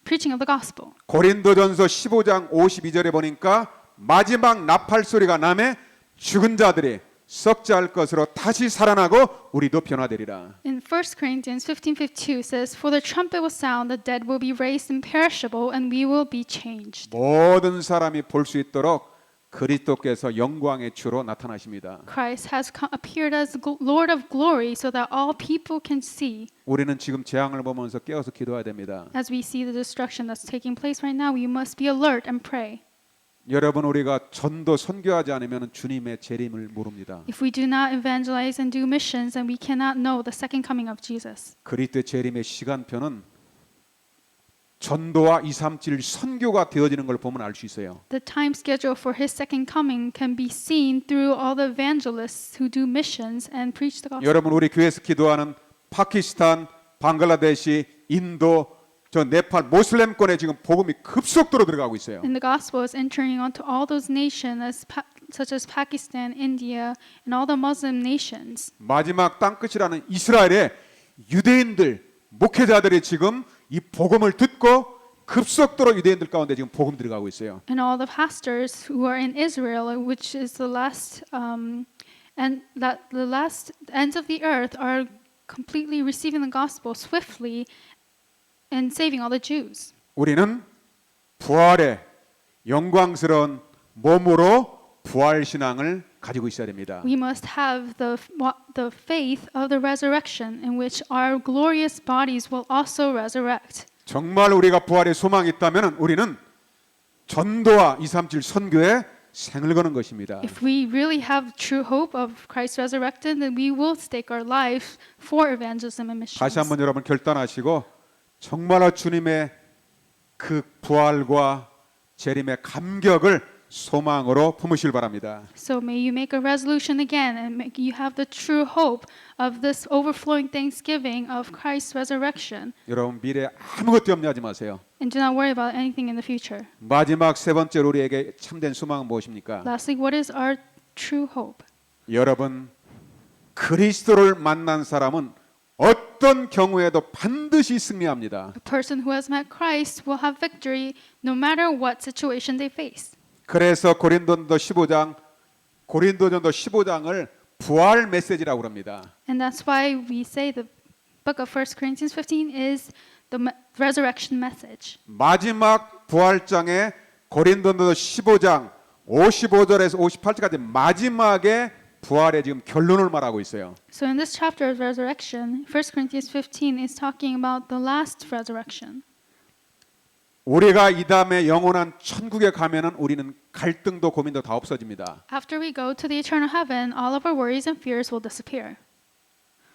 [SPEAKER 3] preaching of the gospel.
[SPEAKER 1] 고린도전서 15장 52절에 보니까 마지막 나팔 소리가 나매 죽은 자들이 썩지 않을 것으로 다시 살아나고 우리도 변화되리라.
[SPEAKER 3] In 1 Corinthians 15:52 says, "For the trumpet will sound, the dead will be raised imperishable, and we will be changed."
[SPEAKER 1] 모든 사람이 볼 수 있도록 그리스도께서 영광의 주로 나타나십니다.
[SPEAKER 3] Christ has appeared as Lord of glory so that all people can see.
[SPEAKER 1] 우리는 지금 재앙을 보면서 깨어서 기도해야 됩니다.
[SPEAKER 3] As we see the destruction that's taking place right now, we must be alert and pray.
[SPEAKER 1] 여러분 우리가 전도 선교하지 않으면 주님의 재림을 모릅니다.
[SPEAKER 3] If we do not evangelize and do missions, then we cannot know the second coming of Jesus.
[SPEAKER 1] 그리스도의 재림의 시간표는 전도와 237 선교가 되어지는 걸 보면 알 수 있어요.
[SPEAKER 3] The time schedule for his second coming can be seen through all the evangelists who do missions and preach the gospel.
[SPEAKER 1] 여러분 우리 교회에서 기도하는 파키스탄, 방글라데시, 인도, 저 네팔 모슬렘권에 지금 복음이 급속도로 들어가고 있어요.
[SPEAKER 3] And the gospel is entering onto all those nations such as Pakistan, India, and all the Muslim nations.
[SPEAKER 1] 마지막 땅끝이라는 이스라엘의 유대인들, 목회자들이 지금 이 복음을 듣고 급속도로 유대인들 가운데 지금 복음 들어가고 있어요.
[SPEAKER 3] And all the pastors who are in Israel, which is the last, and that the last ends of the earth, are completely receiving the gospel swiftly and saving all the Jews.
[SPEAKER 1] 우리는 부활의 영광스러운 몸으로 부활 신앙을 가지고 있어야 됩니다.
[SPEAKER 3] We must have the faith of the resurrection in which our glorious bodies will also resurrect.
[SPEAKER 1] 정말 우리가 부활의 소망이 있다면 우리는 전도와 237 선교에 생을 거는 것입니다.
[SPEAKER 3] If we really have true hope of Christ resurrected, then we will stake our life for evangelism and missions.
[SPEAKER 1] 다시 한번 여러분 결단하시고 정말로 주님의 그 부활과 재림의 감격을 소망으로 품으시길 바랍니다.
[SPEAKER 3] So may you make a resolution again and make you have the true hope of this overflowing thanksgiving of Christ's resurrection.
[SPEAKER 1] 여러분 미래에 아무것도 염려하지 마세요.
[SPEAKER 3] And do not worry about anything in the future.
[SPEAKER 1] 마지막 세 번째로 우리에게 참된 소망은 무엇입니까?
[SPEAKER 3] Lastly, what is our true hope?
[SPEAKER 1] 여러분 그리스도를 만난 사람은 어떤 경우에도 반드시 승리합니다.
[SPEAKER 3] A person who has met Christ will have victory no matter what situation they face.
[SPEAKER 1] 그래서 고린도전도 15장을 부활 메시지라고 합니다.
[SPEAKER 3] And that's why we say the book of 1 Corinthians 15 is the resurrection message.
[SPEAKER 1] 마지막 부활장에 고린도전도 15장 55절에서 58절까지 마지막에 부활의 지금 결론을 말하고 있어요.
[SPEAKER 3] So in this chapter of resurrection, 1 Corinthians 15 is talking about the last resurrection.
[SPEAKER 1] 우리가 이 다음에 영원한 천국에 가면은 우리는 갈등도 고민도 다 없어집니다.
[SPEAKER 3] After we go to the eternal heaven, all of our worries and fears will disappear.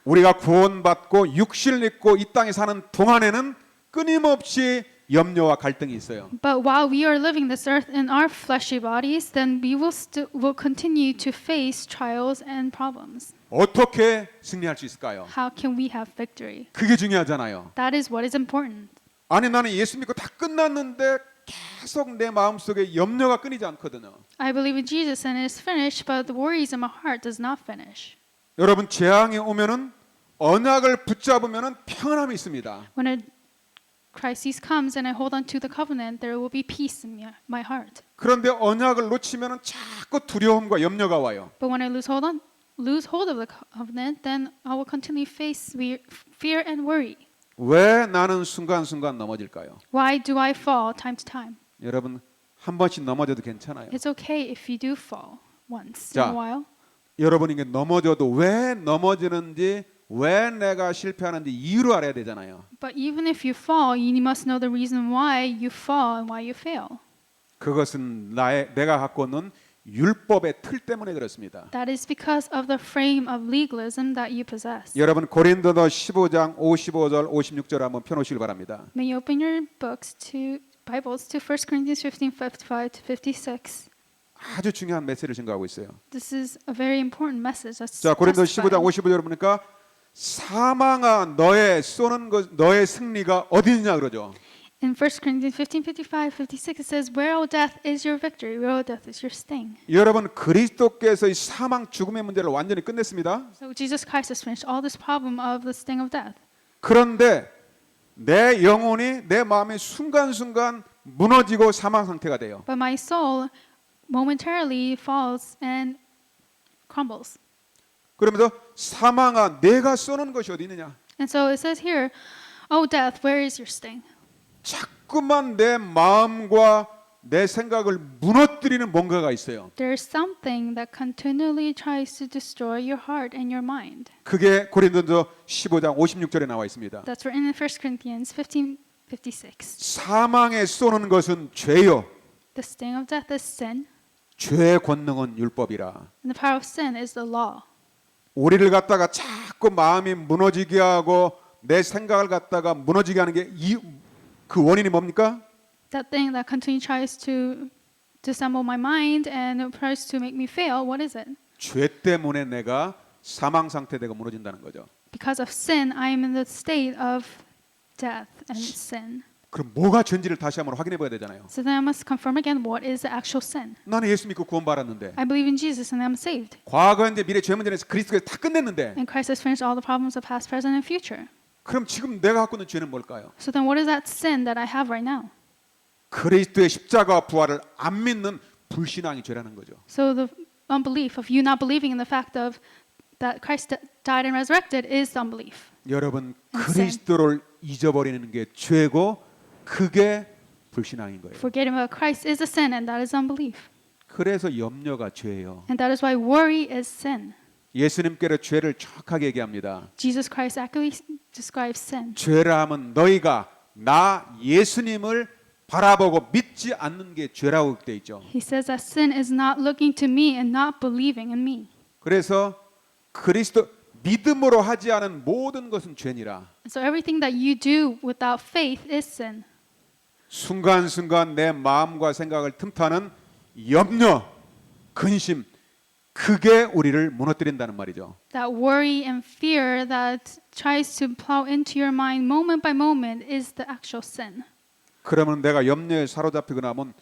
[SPEAKER 1] 우리가 구원받고 육신을 입고 이 땅에 사는 동안에는 끊임없이 염려와 갈등이 있어요.
[SPEAKER 3] But while we are living this earth in our fleshy bodies, then we will continue to face trials and problems.
[SPEAKER 1] 어떻게 승리할 수 있을까요?
[SPEAKER 3] How can we have victory?
[SPEAKER 1] 그게 중요하잖아요.
[SPEAKER 3] That is what is important.
[SPEAKER 1] 아니 나는 예수 믿고 다 끝났는데 계속 내 마음속에 염려가 끊이지 않거든요.
[SPEAKER 3] I believe in Jesus and it is finished, but the worries in my heart does not finish.
[SPEAKER 1] 여러분 재앙이 오면은 언약을 붙잡으면은 평안함이 있습니다.
[SPEAKER 3] When a crisis comes and I hold on to the covenant, there will be peace in my heart.
[SPEAKER 1] 그런데 언약을 놓치면은 자꾸 두려움과 염려가 와요.
[SPEAKER 3] But when I lose hold of the covenant, then I will continually face fear and worry.
[SPEAKER 1] 왜 나는 순간순간 넘어질까요?
[SPEAKER 3] Why do I fall time to time?
[SPEAKER 1] 여러분 한 번씩 넘어져도 괜찮아요.
[SPEAKER 3] It's okay if you do fall once
[SPEAKER 1] 자,
[SPEAKER 3] in a while.
[SPEAKER 1] 여러분이 이게 넘어져도 왜 넘어지는지 왜 내가 실패하는지 이유를 알아야 되잖아요.
[SPEAKER 3] But even if you fall, you must know the reason why you fall and why you fail.
[SPEAKER 1] 그것은 내가 갖고 있는 율법의 틀 때문에 그렇습니다.
[SPEAKER 3] That is because of the frame of legalism that you possess.
[SPEAKER 1] 여러분 고린도서 15장 55절 56절 한번 펴놓으시길 바랍니다.
[SPEAKER 3] May you open your Bibles to 1 Corinthians 15:55 to 56.
[SPEAKER 1] 아주 중요한 메시지를 증거하고 있어요.
[SPEAKER 3] This is a very important message. That's
[SPEAKER 1] 자, 고린도서 15장
[SPEAKER 3] testified.
[SPEAKER 1] 55절 보니까 사망아 너의 너의 승리가 어디 있냐 그러죠.
[SPEAKER 3] In 1 Corinthians 15:55, 56 it says, "Where, O death, is your victory? Where, O death, is your sting?"
[SPEAKER 1] 여러분 그리스도께서 이 사망 죽음의 문제를 완전히 끝냈습니다.
[SPEAKER 3] So Jesus Christ has finished all this problem of the sting of death.
[SPEAKER 1] 그런데 내 영혼이 내 마음이 순간순간 무너지고 사망 상태가 돼요.
[SPEAKER 3] But my soul momentarily falls and crumbles.
[SPEAKER 1] 그러면서 사망아 내가 쏘는 것이 어디 있느냐?
[SPEAKER 3] And so it says here, "O death, where is your sting?"
[SPEAKER 1] 자꾸만 내 마음과 내 생각을 무너뜨리는 뭔가가 있어요.
[SPEAKER 3] There's something that continually tries to destroy your heart and your mind.
[SPEAKER 1] 그게 고린도서 15장 56절에 나와 있습니다.
[SPEAKER 3] That's written in 1 Corinthians 15:56.
[SPEAKER 1] 사망에 쏘는 것은 죄요.
[SPEAKER 3] The sting of death is sin,
[SPEAKER 1] 죄의 권능은 율법이라.
[SPEAKER 3] and the power of sin is the law.
[SPEAKER 1] 우리를 갖다가 자꾸 마음이 무너지게 하고 내 생각을 갖다가 무너지게 하는 게 그 원인이 뭡니까?
[SPEAKER 3] That thing that continually tries to dissemble my mind and tries to make me fail, what is it?
[SPEAKER 1] 죄 때문에 내가 사망 상태되고 무너진다는 거죠.
[SPEAKER 3] Because of sin, I am in the state of death and sin.
[SPEAKER 1] 그럼 뭐가 죄인지를 다시 한번 확인해 봐야 되잖아요.
[SPEAKER 3] So then I must confirm again what is the actual sin.
[SPEAKER 1] 나는 예수 믿고 구원받았는데
[SPEAKER 3] I believe in Jesus and I'm saved.
[SPEAKER 1] 과거 현재 미래 죄 문제는 그리스도께서 다 끝냈는데
[SPEAKER 3] And Christ has finished all the problems of past, present, and future.
[SPEAKER 1] 그럼 지금 내가 갖고 있는 죄는 뭘까요?
[SPEAKER 3] So then what is that sin that I have right now?
[SPEAKER 1] 그리스도의 십자가와 부활을 안 믿는 불신앙이 죄라는 거죠.
[SPEAKER 3] So the unbelief of you not believing in the fact of that Christ died and resurrected is unbelief.
[SPEAKER 1] 여러분 그리스도를 잊어버리는 게 죄고 그게 불신앙인 거예요.
[SPEAKER 3] Forgetting about Christ is a sin and that is unbelief.
[SPEAKER 1] 그래서 염려가 죄예요.
[SPEAKER 3] And that is why worry is sin.
[SPEAKER 1] 예수님께서 죄를 정확하게 얘기합니다.
[SPEAKER 3] Jesus Christ accurately describes sin.
[SPEAKER 1] 죄라 하면 너희가 나 예수님을 바라보고 믿지 않는 게 죄라고 되어 있죠.
[SPEAKER 3] He says that sin is not looking to me and not believing in me.
[SPEAKER 1] 그래서 그리스도 믿음으로 하지 않은 모든 것은 죄니라.
[SPEAKER 3] So everything that you do without faith is sin.
[SPEAKER 1] 순간순간 내 마음과 생각을 틈타는 염려, 근심, 그게 우리를 무너뜨린다는 말이죠.
[SPEAKER 3] That worry and fear that tries to plow into your mind moment by moment is the actual sin.
[SPEAKER 1] 그러면 내가 염려에 사로잡히거나 하면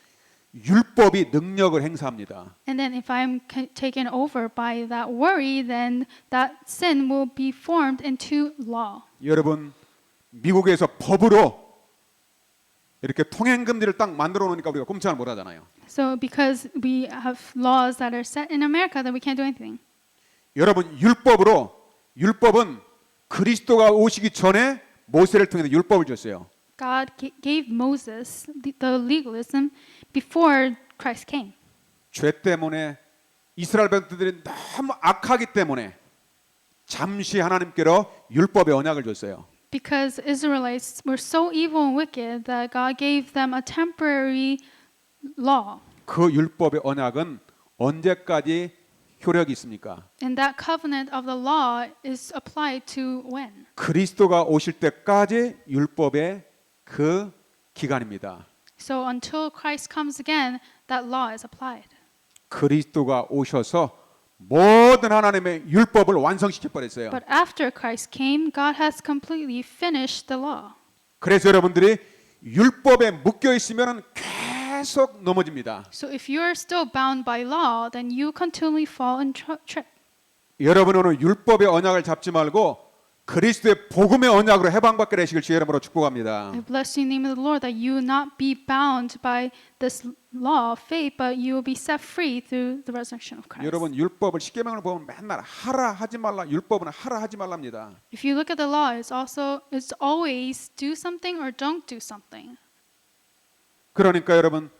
[SPEAKER 1] 율법이 능력을 행사합니다.
[SPEAKER 3] And then if I'm taken over by that worry, then that sin will be formed into law.
[SPEAKER 1] 여러분 미국에서 법으로 이렇게 통행금지를 딱 만들어 놓으니까 우리가 꼼짝을 못 하잖아요.
[SPEAKER 3] So because we have laws that are set in America, then we can't do anything.
[SPEAKER 1] 여러분 율법은 그리스도가 오시기 전에 모세를 통해서 율법을 줬어요.
[SPEAKER 3] God gave Moses the legalism before Christ came.
[SPEAKER 1] 죄 때문에 이스라엘 백성들이 너무 악하기 때문에 잠시 하나님께로 율법의 언약을 줬어요.
[SPEAKER 3] Because Israelites were so evil and wicked that God gave them a temporary law.
[SPEAKER 1] 그 율법의 언약은 언제까지 효력이 있습니까?
[SPEAKER 3] And that covenant of the law is applied to when?
[SPEAKER 1] 그리스도가 오실 때까지 율법의 그 기간입니다.
[SPEAKER 3] So until Christ comes again, that law is applied.
[SPEAKER 1] 그리스도가 오셔서 모든 하나님의 율법을 완성시켜 버렸어요.
[SPEAKER 3] But after Christ came, God has completely finished the law.
[SPEAKER 1] 그래서 여러분들이 율법에 묶여 있으면 계속 넘어집니다.
[SPEAKER 3] So if you are still bound by law, then you continually fall and trip.
[SPEAKER 1] 여러분은 오늘 율법의 언약을 잡지 말고 그리스도의 복음의 언약으로 해방받게 되시길 주의 이름으로 축복합니다.
[SPEAKER 3] I bless you in the name of the Lord that you will not be bound by this law of faith, but you will be set free through the resurrection of Christ.
[SPEAKER 1] 여러분 율법을 십계명을 보면 맨날 하라 하지 말라 율법은 하라 하지 말랍니다.
[SPEAKER 3] If you look at the law, it's always do something or don't do something.
[SPEAKER 1] 그러니까 여러분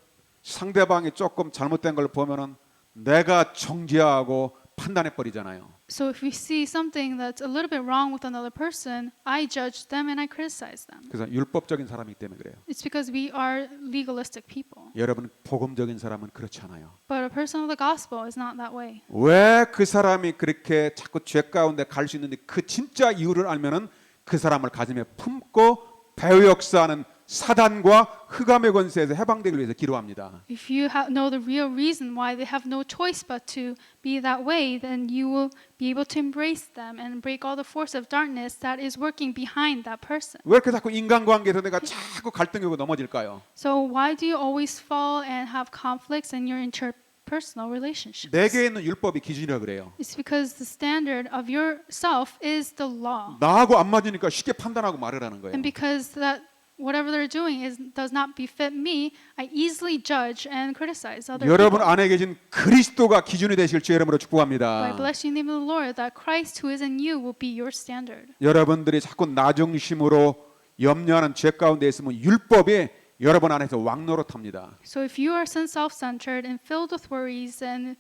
[SPEAKER 1] 상대방이 조금 잘못된 걸 보면은 내가 정죄하고 판단해 버리잖아요.
[SPEAKER 3] So if we see something that's a little bit wrong with another person, I judge them and I criticize them.
[SPEAKER 1] 그래서 율법적인 사람이기 때문에 그래요.
[SPEAKER 3] It's because we are legalistic people.
[SPEAKER 1] 여러분 복음적인 사람은 그렇지 않아요.
[SPEAKER 3] But a person of the gospel is not that way.
[SPEAKER 1] 왜 그 사람이 그렇게 자꾸 죄 가운데 갈 수 있는지 그 진짜 이유를 알면은 그 사람을 가슴에 품고 배후 역사하는 사단과 흑암의 권세에서 해방되기 위해서 기도합니다.
[SPEAKER 3] If you know the real reason why they have no choice but to be that way, then you will be able to embrace them and break all the force of darkness that is working behind that person.
[SPEAKER 1] 왜 이렇게 자꾸 인간관계에서 내가 자꾸 갈등이 오고 넘어질까요?
[SPEAKER 3] So why do you always fall and have conflicts in your interpersonal relationships?
[SPEAKER 1] 내게 있는 율법이 기준이라 그래요.
[SPEAKER 3] It's because the standard of yourself is the law.
[SPEAKER 1] 나하고 안 맞으니까 쉽게 판단하고 말을 하는 거예요.
[SPEAKER 3] And because that whatever they're doing does not befit me, I easily judge and criticize other
[SPEAKER 1] 여러분
[SPEAKER 3] people.
[SPEAKER 1] 안에 계신 그리스도가 기준이 되실 주의 이름으로
[SPEAKER 3] But I
[SPEAKER 1] 축복합니다.
[SPEAKER 3] bless you in the name of the Lord that Christ who is in you will be your standard.
[SPEAKER 1] 여러분들이 자꾸 나 중심으로 염려하는 죄 가운데 있으면 율법이 여러분 안에서 왕노릇합니다.
[SPEAKER 3] So if you are self-centered and filled with worries, and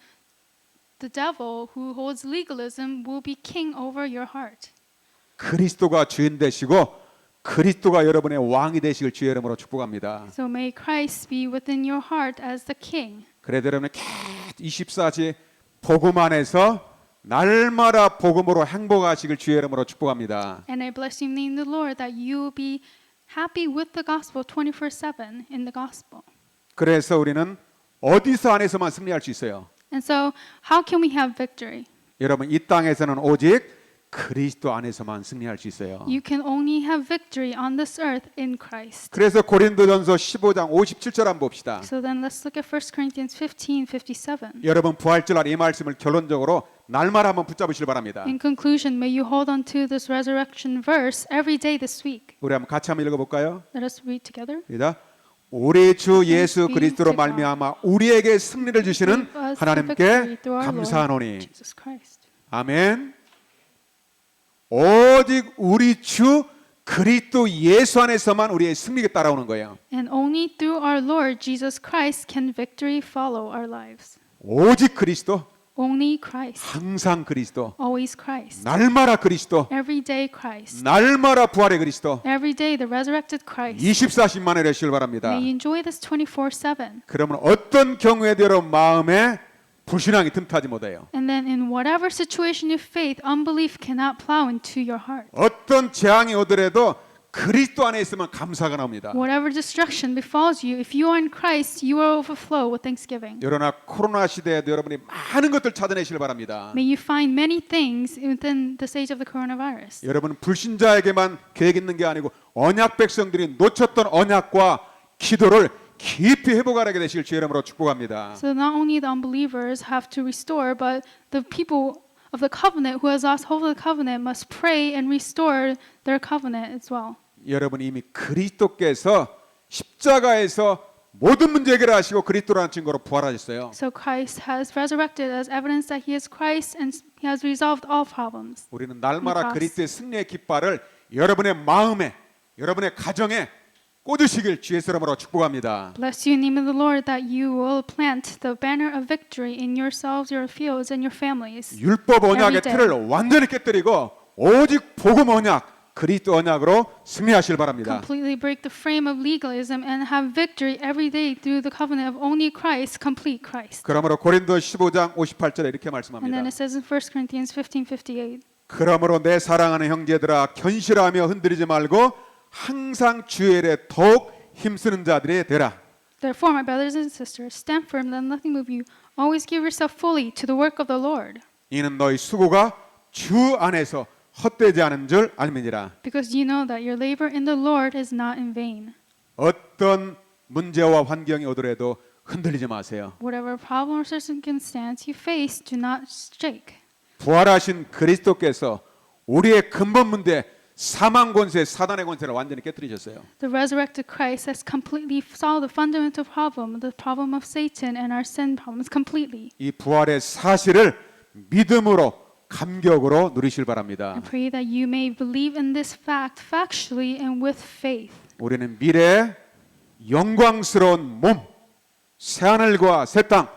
[SPEAKER 3] the devil who holds legalism will be king over your heart.
[SPEAKER 1] 그리스도가 주인 되시고 그리스도가 여러분의 왕이 되시길 주의 이름으로 축복합니다.
[SPEAKER 3] So may Christ be within your heart as the king.
[SPEAKER 1] 그래도 여러분은 계속 24시 복음 안에서 날마다 복음으로 행복하시길 주의 이름으로 축복합니다.
[SPEAKER 3] And I bless you in the name of the Lord that you will be happy with the gospel 24/7 in the gospel.
[SPEAKER 1] 그래서 우리는 어디서 안에서만 승리할 수 있어요?
[SPEAKER 3] And so how can we have victory?
[SPEAKER 1] 여러분 이 땅에서는 오직 그리스도 안에서만 승리할 수 있어요.
[SPEAKER 3] You can only have victory on this earth in Christ.
[SPEAKER 1] 그래서 고린도전서 15장 57절 한번 봅시다.
[SPEAKER 3] So then let's look at 1 Corinthians 15:57.
[SPEAKER 1] 여러분 부활절 날 이 말씀을 결론적으로 날마다 한번 붙잡으시길 바랍니다.
[SPEAKER 3] In conclusion, may you hold on to this resurrection verse every day this week.
[SPEAKER 1] 우리 한번 같이 한번 읽어볼까요?
[SPEAKER 3] Let us read together.
[SPEAKER 1] 시작. 우리 주 예수 그리스도로 말미암아 우리에게 승리를 주시는 하나님께 감사하노니.
[SPEAKER 3] Jesus Christ.
[SPEAKER 1] 아멘. 오직 우리 주 그리스도 예수 안에서만 우리의 승리가 따라오는 거예요.
[SPEAKER 3] And only through our Lord Jesus Christ can victory follow our lives.
[SPEAKER 1] 오직 그리스도,
[SPEAKER 3] Only Christ.
[SPEAKER 1] 항상 그리스도,
[SPEAKER 3] Always Christ.
[SPEAKER 1] 날마다 그리스도,
[SPEAKER 3] Every day Christ.
[SPEAKER 1] 날마다 부활의 그리스도.
[SPEAKER 3] Every day the resurrected Christ.
[SPEAKER 1] 24시만을 하시길 바랍니다.
[SPEAKER 3] May you enjoy this 24/7.
[SPEAKER 1] 그러면 어떤 경우에도 마음에 불신앙이 틈타지 못해요.
[SPEAKER 3] And then in whatever situation you face, unbelief cannot plow into your heart.
[SPEAKER 1] 어떤 재앙이 오더라도 그리스도 안에 있으면 감사가 나옵니다.
[SPEAKER 3] Whatever destruction befalls you, if you are in Christ, you will overflow with thanksgiving.
[SPEAKER 1] 여러나 코로나 시대에도 여러분이 많은 것들 찾아내시길 바랍니다.
[SPEAKER 3] May you find many things within the stage of the coronavirus.
[SPEAKER 1] 여러분 불신자에게만 계획 있는 게 아니고 언약 백성들이 놓쳤던 언약과 기도를 깊이 회복하게 되시길 주의 이름으로 축복합니다.
[SPEAKER 3] So not only the unbelievers have to restore, but the people of the covenant who has lost hold of the covenant must pray and restore their covenant as well.
[SPEAKER 1] 여러분 이미 그리스도께서 십자가에서 모든 문제 해결하시고 그리스도라는 증거로 부활하셨어요.
[SPEAKER 3] So Christ has resurrected as evidence that he is Christ and he has resolved all problems.
[SPEAKER 1] 우리는 날마다
[SPEAKER 3] cross.
[SPEAKER 1] 그리스도의 승리의 깃발을 여러분의 마음에, 여러분의 가정에 꽂으시길 주의 이름으로 축복합니다.
[SPEAKER 3] Bless you in the name of the Lord that you will plant the banner of victory in yourselves, your fields, and your families.
[SPEAKER 1] 율법 언약의
[SPEAKER 3] Every day.
[SPEAKER 1] 틀을 완전히 깨뜨리고 오직 복음 언약, 그리스도 언약으로 승리하시길 바랍니다.
[SPEAKER 3] Completely break the frame of legalism and have victory every day through the covenant of only Christ, complete Christ.
[SPEAKER 1] 그러므로 고린도 15장 58절에 이렇게
[SPEAKER 3] And then
[SPEAKER 1] 말씀합니다.
[SPEAKER 3] it says in 1 Corinthians 15:58.
[SPEAKER 1] 그러므로 내 사랑하는 형제들아 견실하며 흔들리지 말고 항상 주의 일에 더욱 힘쓰는 자들이 되라.
[SPEAKER 3] Therefore, my brothers and sisters, stand firm, let nothing move you. Always give yourself fully to the work of the Lord,
[SPEAKER 1] 이는 너희 수고가 주 안에서 헛되지 않은 줄 알미니라.
[SPEAKER 3] because you know that your labor in the Lord is not in vain.
[SPEAKER 1] 어떤 문제와 환경이 오더라도 흔들리지 마세요.
[SPEAKER 3] Whatever problem or circumstance you face, do not shake.
[SPEAKER 1] 부활하신 그리스도께서 우리의 근본 문제 사망 권세, 사단의 권세를 완전히 깨뜨리셨어요.
[SPEAKER 3] The resurrected Christ has completely solved the fundamental problem, the problem of Satan and our sin problems completely.
[SPEAKER 1] 이 부활의 사실을 믿음으로 감격으로 누리실 바랍니다.
[SPEAKER 3] I pray that you may believe in this fact factually and with faith.
[SPEAKER 1] 우리는 미래에 영광스러운 몸, 새하늘과 새 땅,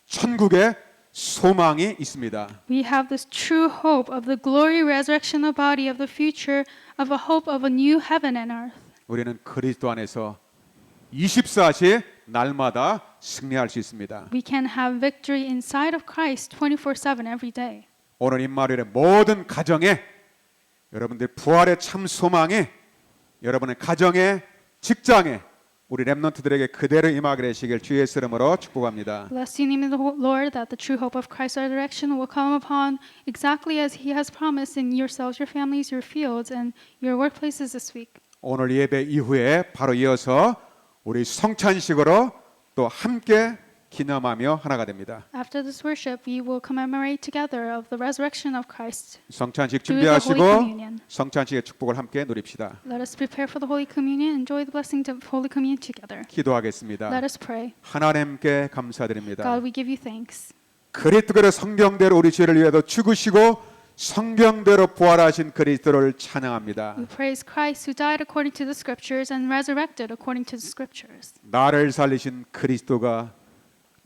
[SPEAKER 1] 천국의 소망이 있습니다.
[SPEAKER 3] We have this true hope of the glory resurrection of body of the future of a hope of a new heaven and earth.
[SPEAKER 1] 우리는 그리스도 안에서 24시 날마다 승리할 수 있습니다.
[SPEAKER 3] We can have victory inside of Christ 24/7 every day.
[SPEAKER 1] 오늘 임마누엘의 모든 가정에 여러분들 부활의 참 소망이 여러분의 가정에 직장에 우리 렘넌트들에게 그대로 임하게 되시길 주의 이름으로 축복합니다.
[SPEAKER 3] Bless you in the name of the Lord that the true hope of Christ's resurrection will come upon exactly as He has promised in yourselves, your families, your fields, and your workplaces this week.
[SPEAKER 1] 오늘 예배 이후에 바로 이어서 우리 성찬식으로 또 함께 기념하며 하나가 됩니다.
[SPEAKER 3] After this worship, we will commemorate together of the resurrection of Christ.
[SPEAKER 1] 성찬식
[SPEAKER 3] Do the Holy
[SPEAKER 1] 준비하시고
[SPEAKER 3] Communion.
[SPEAKER 1] 성찬식의 축복을 함께 누립시다.
[SPEAKER 3] Let us prepare for the Holy Communion. Enjoy the blessing of Holy Communion together.
[SPEAKER 1] 기도하겠습니다.
[SPEAKER 3] Let us pray.
[SPEAKER 1] 하나님께 감사드립니다.
[SPEAKER 3] God, we give you thanks.
[SPEAKER 1] 그리스도의 성경대로 우리 죄를 위해서 죽으시고 성경대로 부활하신 그리스도를 찬양합니다.
[SPEAKER 3] We praise Christ who died according to the Scriptures and resurrected according to the Scriptures.
[SPEAKER 1] 나를 살리신 그리스도가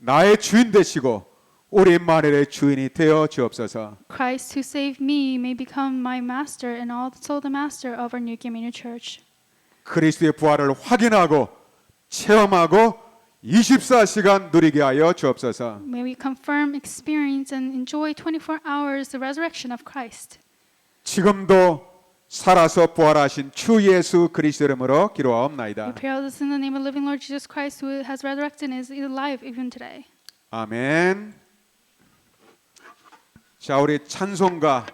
[SPEAKER 1] 나의 주인 되시고 우리 임마누엘의 주인이 되어 주옵소서.
[SPEAKER 3] Christ who saved me may become my master and also the master of our New Communion Church.
[SPEAKER 1] 그리스도의 부활을 확인하고 체험하고 24시간 누리게 하여 주옵소서.
[SPEAKER 3] May we confirm, experience, and enjoy 24 hours the resurrection of Christ.
[SPEAKER 1] 지금도 살아서 부활하신 주 예수 그리스도 이름으로
[SPEAKER 3] We
[SPEAKER 1] 기도하옵나이다.
[SPEAKER 3] pray all this in the name of living Lord Jesus Christ who has resurrected and is alive even today.
[SPEAKER 1] 아멘. 자, 우리 찬송가